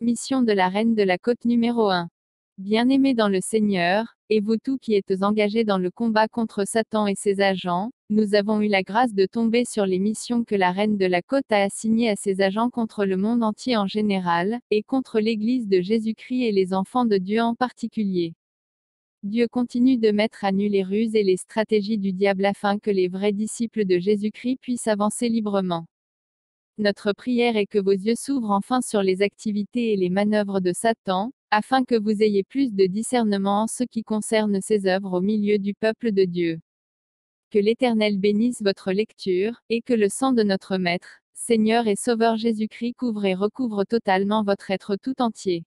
Mission de la reine de la côte numéro 1. Bien-aimés dans le Seigneur, et vous tous qui êtes engagés dans le combat contre Satan et ses agents, nous avons eu la grâce de tomber sur les missions que la reine de la côte a assignées à ses agents contre le monde entier en général, et contre l'Église de Jésus-Christ et les enfants de Dieu en particulier. Dieu continue de mettre à nu les ruses et les stratégies du diable afin que les vrais disciples de Jésus-Christ puissent avancer librement. Notre prière est que vos yeux s'ouvrent enfin sur les activités et les manœuvres de Satan, afin que vous ayez plus de discernement en ce qui concerne ses œuvres au milieu du peuple de Dieu. Que l'Éternel bénisse votre lecture, et que le sang de notre Maître, Seigneur et Sauveur Jésus-Christ couvre et recouvre totalement votre être tout entier.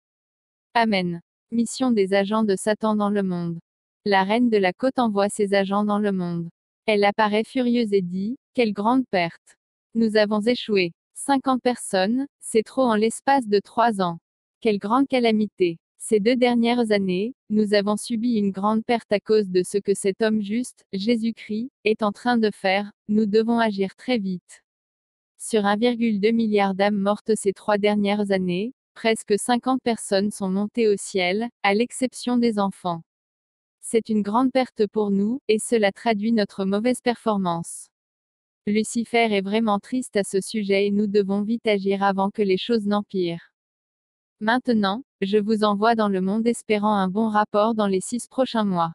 Amen. Mission des agents de Satan dans le monde. La reine de la côte envoie ses agents dans le monde. Elle apparaît furieuse et dit, « Quelle grande perte! Nous avons échoué. 50 personnes, c'est trop en l'espace de 3 ans. Quelle grande calamité! Ces 2 dernières années, nous avons subi une grande perte à cause de ce que cet homme juste, Jésus-Christ, est en train de faire, nous devons agir très vite. » Sur 1,2 milliard d'âmes mortes ces 3 dernières années, presque 50 personnes sont montées au ciel, à l'exception des enfants. C'est une grande perte pour nous, et cela traduit notre mauvaise performance. Lucifer est vraiment triste à ce sujet et nous devons vite agir avant que les choses n'empirent. Maintenant, je vous envoie dans le monde espérant un bon rapport dans les 6 prochains mois.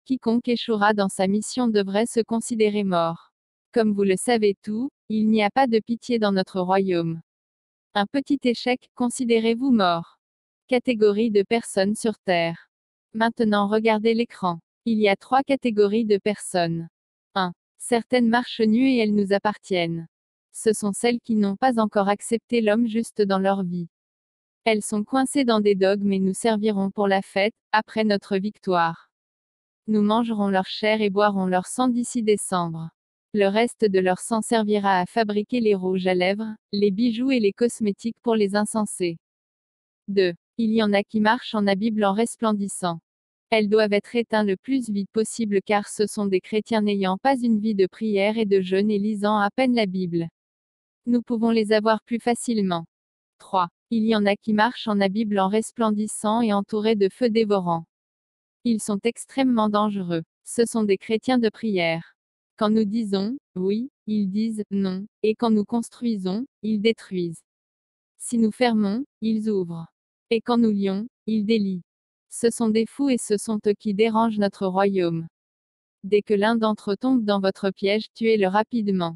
Quiconque échouera dans sa mission devrait se considérer mort. Comme vous le savez tout, il n'y a pas de pitié dans notre royaume. Un petit échec, considérez-vous mort. Catégorie de personnes sur Terre. Maintenant regardez l'écran. Il y a 3 catégories de personnes. 1. Certaines marchent nues et elles nous appartiennent. Ce sont celles qui n'ont pas encore accepté l'homme juste dans leur vie. Elles sont coincées dans des dogmes et nous servirons pour la fête, après notre victoire. Nous mangerons leur chair et boirons leur sang d'ici décembre. Le reste de leur sang servira à fabriquer les rouges à lèvres, les bijoux et les cosmétiques pour les insensés. 2. Il y en a qui marchent en habits blancs resplendissants. Elles doivent être éteintes le plus vite possible car ce sont des chrétiens n'ayant pas une vie de prière et de jeûne et lisant à peine la Bible. Nous pouvons les avoir plus facilement. 3. Il y en a qui marchent en habits blancs resplendissants et entourés de feux dévorants. Ils sont extrêmement dangereux. Ce sont des chrétiens de prière. Quand nous disons « oui », ils disent « non », et quand nous construisons, ils détruisent. Si nous fermons, ils ouvrent. Et quand nous lions, ils délient. Ce sont des fous et ce sont eux qui dérangent notre royaume. Dès que l'un d'entre eux tombe dans votre piège, tuez-le rapidement.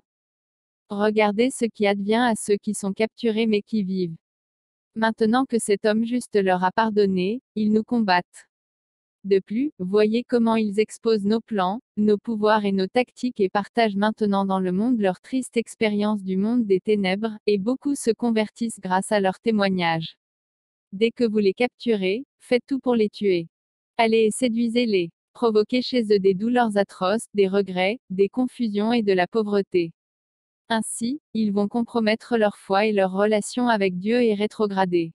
Regardez ce qui advient à ceux qui sont capturés mais qui vivent. Maintenant que cet homme juste leur a pardonné, ils nous combattent. De plus, voyez comment ils exposent nos plans, nos pouvoirs et nos tactiques et partagent maintenant dans le monde leur triste expérience du monde des ténèbres, et beaucoup se convertissent grâce à leurs témoignages. Dès que vous les capturez, faites tout pour les tuer. Allez et séduisez-les. Provoquez chez eux des douleurs atroces, des regrets, des confusions et de la pauvreté. Ainsi, ils vont compromettre leur foi et leur relation avec Dieu et rétrograder.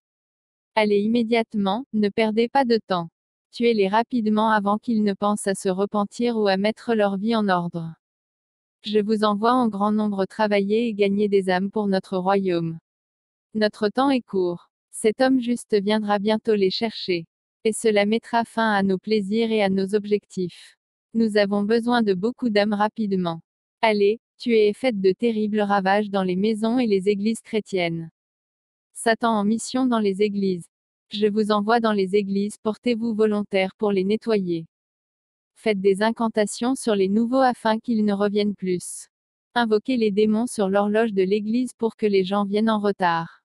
Allez immédiatement, ne perdez pas de temps. Tuez-les rapidement avant qu'ils ne pensent à se repentir ou à mettre leur vie en ordre. Je vous envoie en grand nombre travailler et gagner des âmes pour notre royaume. Notre temps est court. Cet homme juste viendra bientôt les chercher. Et cela mettra fin à nos plaisirs et à nos objectifs. Nous avons besoin de beaucoup d'âmes rapidement. Allez, tuez et faites de terribles ravages dans les maisons et les églises chrétiennes. Satan en mission dans les églises. Je vous envoie dans les églises, portez-vous volontaires pour les nettoyer. Faites des incantations sur les nouveaux afin qu'ils ne reviennent plus. Invoquez les démons sur l'horloge de l'église pour que les gens viennent en retard.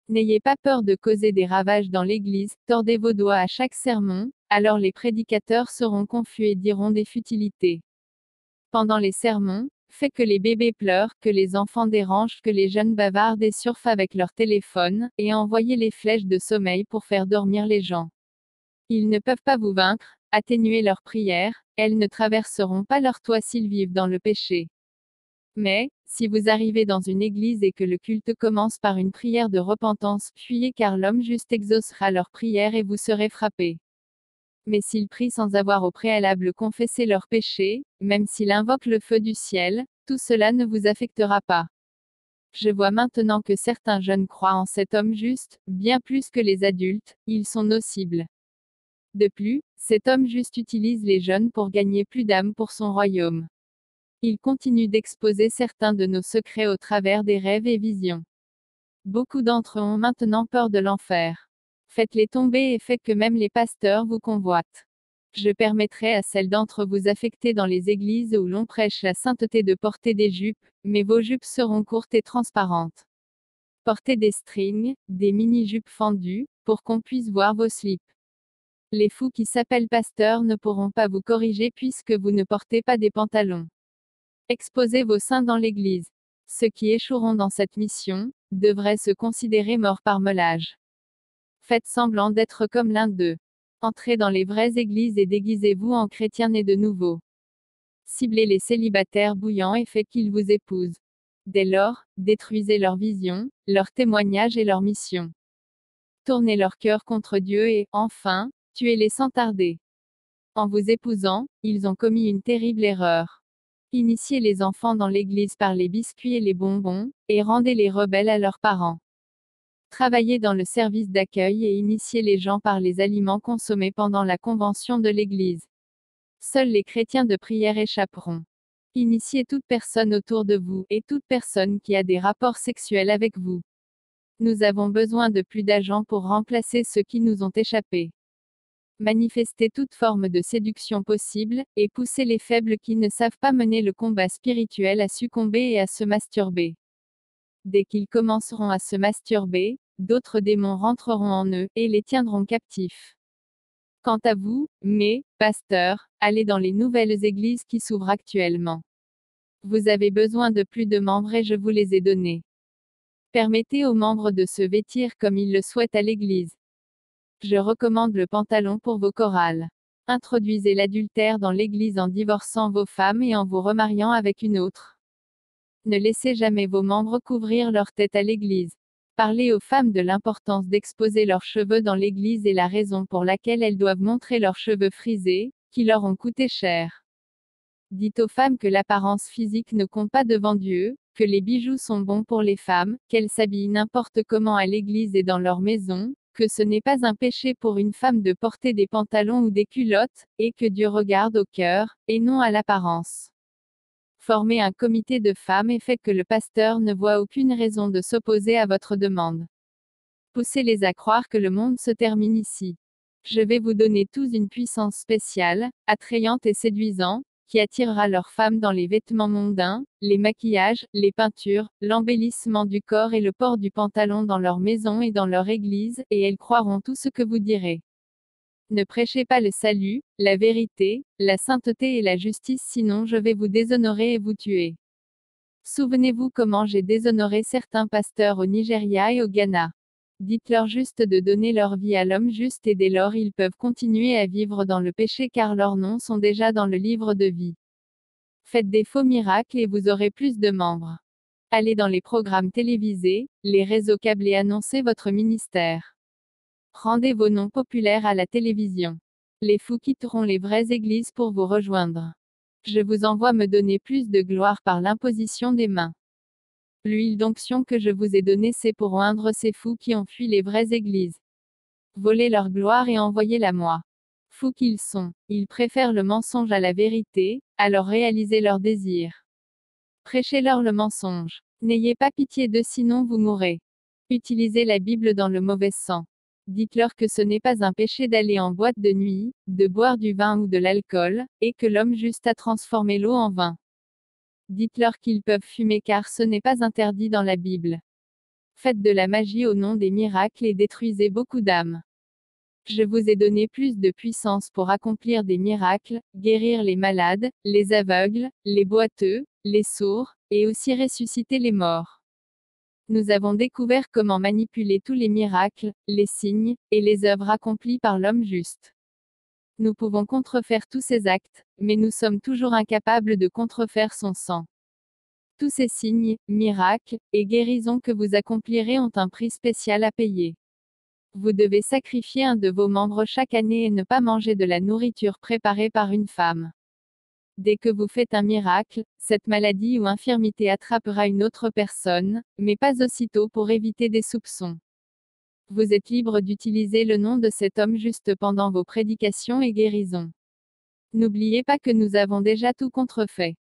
N'ayez pas peur de causer des ravages dans l'église, tordez vos doigts à chaque sermon, alors les prédicateurs seront confus et diront des futilités. Pendant les sermons, faites que les bébés pleurent, que les enfants dérangent, que les jeunes bavardent et surfent avec leur téléphone, et envoyez les flèches de sommeil pour faire dormir les gens. Ils ne peuvent pas vous vaincre, atténuer leurs prières, elles ne traverseront pas leur toit s'ils vivent dans le péché. Mais, si vous arrivez dans une église et que le culte commence par une prière de repentance, fuyez car l'homme juste exaucera leur prière et vous serez frappés. Mais s'ils prient sans avoir au préalable confessé leurs péchés, même s'ils invoquent le feu du ciel, tout cela ne vous affectera pas. Je vois maintenant que certains jeunes croient en cet homme juste, bien plus que les adultes, ils sont nos cibles. De plus, cet homme juste utilise les jeunes pour gagner plus d'âmes pour son royaume. Il continue d'exposer certains de nos secrets au travers des rêves et visions. Beaucoup d'entre eux ont maintenant peur de l'enfer. Faites-les tomber et faites que même les pasteurs vous convoitent. Je permettrai à celles d'entre vous affectées dans les églises où l'on prêche la sainteté de porter des jupes, mais vos jupes seront courtes et transparentes. Portez des strings, des mini-jupes fendues, pour qu'on puisse voir vos slips. Les fous qui s'appellent pasteurs ne pourront pas vous corriger puisque vous ne portez pas des pantalons. Exposez vos seins dans l'église. Ceux qui échoueront dans cette mission, devraient se considérer morts par meulage. Faites semblant d'être comme l'un d'eux. Entrez dans les vraies églises et déguisez-vous en chrétiens nés de nouveau. Ciblez les célibataires bouillants et faites qu'ils vous épousent. Dès lors, détruisez leur vision, leur témoignage et leur mission. Tournez leur cœur contre Dieu et, enfin, tuez-les sans tarder. En vous épousant, ils ont commis une terrible erreur. Initiez les enfants dans l'église par les biscuits et les bonbons, et rendez les rebelles à leurs parents. Travaillez dans le service d'accueil et initiez les gens par les aliments consommés pendant la convention de l'église. Seuls les chrétiens de prière échapperont. Initiez toute personne autour de vous, et toute personne qui a des rapports sexuels avec vous. Nous avons besoin de plus d'agents pour remplacer ceux qui nous ont échappé. Manifestez toute forme de séduction possible, et poussez les faibles qui ne savent pas mener le combat spirituel à succomber et à se masturber. Dès qu'ils commenceront à se masturber, d'autres démons rentreront en eux, et les tiendront captifs. Quant à vous, mes pasteurs, allez dans les nouvelles églises qui s'ouvrent actuellement. Vous avez besoin de plus de membres et je vous les ai donnés. Permettez aux membres de se vêtir comme ils le souhaitent à l'église. Je recommande le pantalon pour vos chorales. Introduisez l'adultère dans l'église en divorçant vos femmes et en vous remariant avec une autre. Ne laissez jamais vos membres couvrir leur tête à l'église. Parlez aux femmes de l'importance d'exposer leurs cheveux dans l'église et la raison pour laquelle elles doivent montrer leurs cheveux frisés, qui leur ont coûté cher. Dites aux femmes que l'apparence physique ne compte pas devant Dieu, que les bijoux sont bons pour les femmes, qu'elles s'habillent n'importe comment à l'église et dans leur maison, que ce n'est pas un péché pour une femme de porter des pantalons ou des culottes, et que Dieu regarde au cœur, et non à l'apparence. Formez un comité de femmes et faites que le pasteur ne voit aucune raison de s'opposer à votre demande. Poussez-les à croire que le monde se termine ici. Je vais vous donner tous une puissance spéciale, attrayante et séduisante, qui attirera leurs femmes dans les vêtements mondains, les maquillages, les peintures, l'embellissement du corps et le port du pantalon dans leur maison et dans leur église, et elles croiront tout ce que vous direz. Ne prêchez pas le salut, la vérité, la sainteté et la justice sinon je vais vous déshonorer et vous tuer. Souvenez-vous comment j'ai déshonoré certains pasteurs au Nigeria et au Ghana. Dites-leur juste de donner leur vie à l'homme juste et dès lors ils peuvent continuer à vivre dans le péché car leurs noms sont déjà dans le livre de vie. Faites des faux miracles et vous aurez plus de membres. Allez dans les programmes télévisés, les réseaux câblés et annoncez votre ministère. Rendez vos noms populaires à la télévision. Les fous quitteront les vraies églises pour vous rejoindre. Je vous envoie me donner plus de gloire par l'imposition des mains. L'huile d'onction que je vous ai donnée c'est pour oindre ces fous qui ont fui les vraies églises. Volez leur gloire et envoyez-la moi. Fous qu'ils sont, ils préfèrent le mensonge à la vérité, alors réalisez leurs désirs. Prêchez-leur le mensonge. N'ayez pas pitié d'eux sinon vous mourrez. Utilisez la Bible dans le mauvais sens. Dites-leur que ce n'est pas un péché d'aller en boîte de nuit, de boire du vin ou de l'alcool, et que l'homme juste a transformé l'eau en vin. Dites-leur qu'ils peuvent fumer car ce n'est pas interdit dans la Bible. Faites de la magie au nom des miracles et détruisez beaucoup d'âmes. Je vous ai donné plus de puissance pour accomplir des miracles, guérir les malades, les aveugles, les boiteux, les sourds, et aussi ressusciter les morts. Nous avons découvert comment manipuler tous les miracles, les signes, et les œuvres accomplies par l'homme juste. Nous pouvons contrefaire tous ces actes, mais nous sommes toujours incapables de contrefaire son sang. Tous ces signes, miracles, et guérisons que vous accomplirez ont un prix spécial à payer. Vous devez sacrifier un de vos membres chaque année et ne pas manger de la nourriture préparée par une femme. Dès que vous faites un miracle, cette maladie ou infirmité attrapera une autre personne, mais pas aussitôt pour éviter des soupçons. Vous êtes libre d'utiliser le nom de cet homme juste pendant vos prédications et guérisons. N'oubliez pas que nous avons déjà tout contrefait.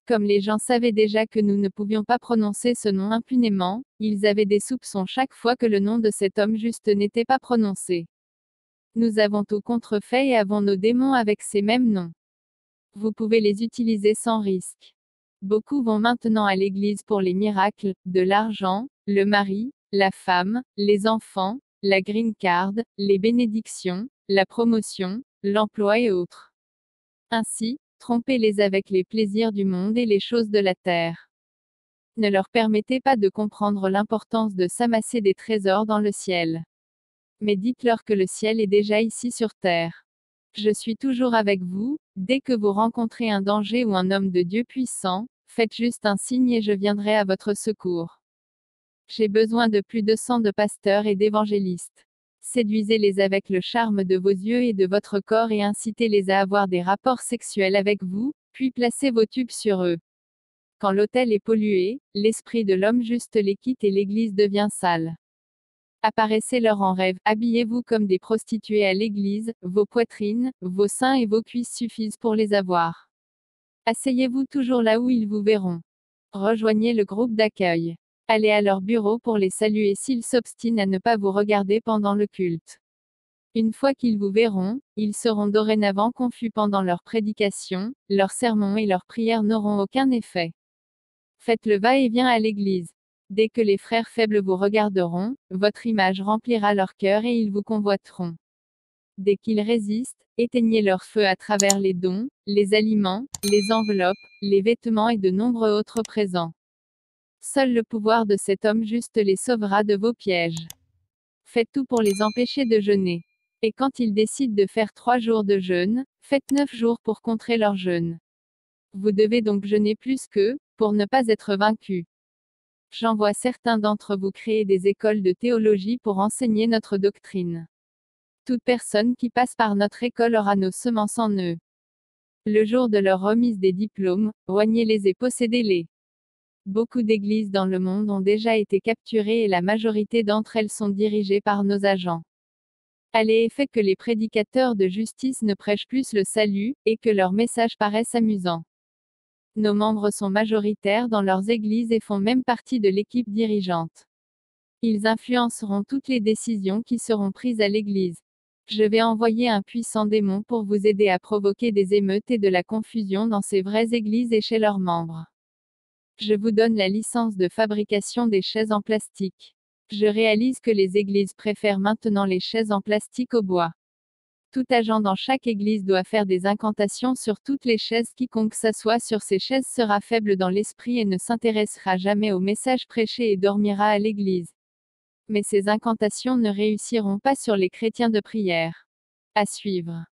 Comme les gens savaient déjà que nous ne pouvions pas prononcer ce nom impunément, ils avaient des soupçons chaque fois que le nom de cet homme juste n'était pas prononcé. Nous avons tout contrefait et avons nos démons avec ces mêmes noms. Vous pouvez les utiliser sans risque. Beaucoup vont maintenant à l'église pour les miracles, de l'argent, le mari, la femme, les enfants, la green card, les bénédictions, la promotion, l'emploi et autres. Ainsi, trompez-les avec les plaisirs du monde et les choses de la terre. Ne leur permettez pas de comprendre l'importance de s'amasser des trésors dans le ciel. Mais dites-leur que le ciel est déjà ici sur terre. Je suis toujours avec vous, dès que vous rencontrez un danger ou un homme de Dieu puissant, faites juste un signe et je viendrai à votre secours. J'ai besoin de plus de 100 de pasteurs et d'évangélistes. Séduisez-les avec le charme de vos yeux et de votre corps et incitez-les à avoir des rapports sexuels avec vous, puis placez vos tubes sur eux. Quand l'autel est pollué, l'esprit de l'homme juste les quitte et l'église devient sale. Apparaissez-leur en rêve, habillez-vous comme des prostituées à l'église, vos poitrines, vos seins et vos cuisses suffisent pour les avoir. Asseyez-vous toujours là où ils vous verront. Rejoignez le groupe d'accueil. Allez à leur bureau pour les saluer s'ils s'obstinent à ne pas vous regarder pendant le culte. Une fois qu'ils vous verront, ils seront dorénavant confus pendant leur prédication, leurs sermons et leurs prières n'auront aucun effet. Faites le va-et-vient à l'église. Dès que les frères faibles vous regarderont, votre image remplira leur cœur et ils vous convoiteront. Dès qu'ils résistent, éteignez leur feu à travers les dons, les aliments, les enveloppes, les vêtements et de nombreux autres présents. Seul le pouvoir de cet homme juste les sauvera de vos pièges. Faites tout pour les empêcher de jeûner. Et quand ils décident de faire 3 jours de jeûne, faites 9 jours pour contrer leur jeûne. Vous devez donc jeûner plus qu'eux, pour ne pas être vaincus. J'envoie certains d'entre vous créer des écoles de théologie pour enseigner notre doctrine. Toute personne qui passe par notre école aura nos semences en eux. Le jour de leur remise des diplômes, oignez-les et possédez-les. Beaucoup d'églises dans le monde ont déjà été capturées et la majorité d'entre elles sont dirigées par nos agents. Allez et faites que les prédicateurs de justice ne prêchent plus le salut, et que leurs messages paraissent amusants. Nos membres sont majoritaires dans leurs églises et font même partie de l'équipe dirigeante. Ils influenceront toutes les décisions qui seront prises à l'église. Je vais envoyer un puissant démon pour vous aider à provoquer des émeutes et de la confusion dans ces vraies églises et chez leurs membres. Je vous donne la licence de fabrication des chaises en plastique. Je réalise que les églises préfèrent maintenant les chaises en plastique au bois. Tout agent dans chaque église doit faire des incantations sur toutes les chaises. Quiconque s'assoit sur ces chaises sera faible dans l'esprit et ne s'intéressera jamais au message prêché et dormira à l'église. Mais ces incantations ne réussiront pas sur les chrétiens de prière. À suivre.